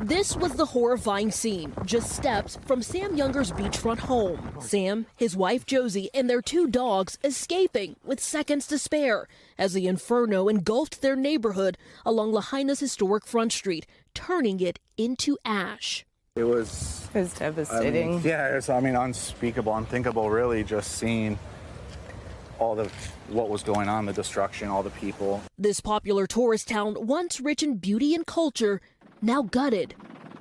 This was the horrifying scene, just steps from Sam Younger's beachfront home. Sam, his wife Josie, and their 2 dogs escaping with seconds to spare as the inferno engulfed their neighborhood along Lahaina's historic Front Street, turning it into ash. It was devastating. It's unspeakable, unthinkable, really, just seeing what was going on, the destruction, all the people. This popular tourist town, once rich in beauty and culture, now gutted.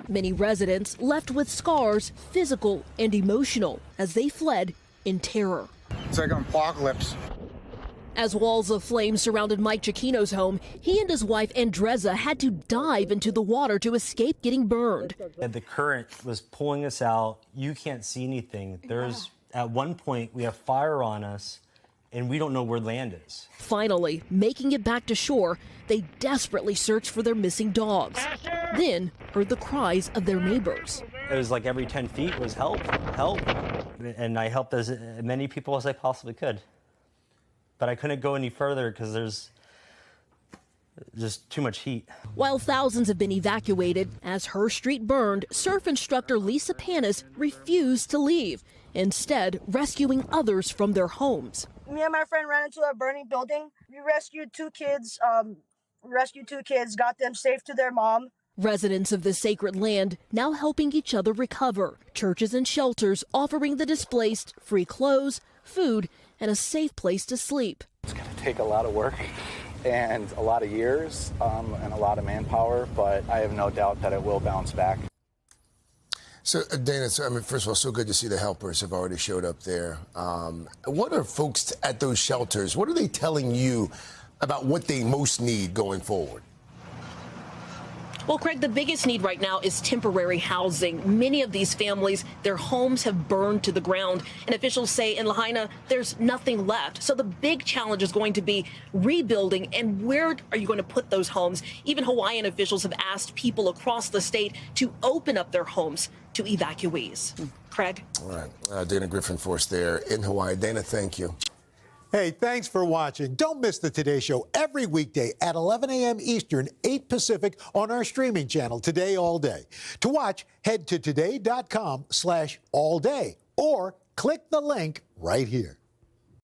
Many residents left with scars, physical and emotional, as they fled in terror. It's like an apocalypse. As walls of flame surrounded Mike Chiquino's home, he and his wife Andreza had to dive into the water to escape getting burned. The current was pulling us out. You can't see anything. At one point, we have fire on us, and we don't know where land is. Finally, making it back to shore, they desperately searched for their missing dogs. Then heard the cries of their neighbors. It was like every 10 feet was help, help. And I helped as many people as I possibly could. But I couldn't go any further because there's just too much heat. While thousands have been evacuated, as her street burned, surf instructor Lisa Panis refused to leave, instead rescuing others from their homes. Me and my friend ran into a burning building. We rescued 2 kids, got them safe to their mom. Residents of the sacred land now helping each other recover. Churches and shelters offering the displaced free clothes, food, and a safe place to sleep. It's going to take a lot of work and a lot of years and a lot of manpower, but I have no doubt that it will bounce back. So, Dana, first of all, so good to see the helpers have already showed up there. What are folks at those shelters, what are they telling you about what they most need going forward? Well, Craig, the biggest need right now is temporary housing. Many of these families, their homes have burned to the ground, and officials say in Lahaina there's nothing left. So the big challenge is going to be rebuilding, and where are you going to put those homes? Even Hawaiian officials have asked people across the state to open up their homes to evacuees. Craig? All right. Dana Griffin for us there in Hawaii. Dana, thank you. Hey, thanks for watching. Don't miss the Today Show every weekday at 11 a.m. Eastern, 8 Pacific on our streaming channel, Today All Day. To watch, head to today.com/allday or click the link right here.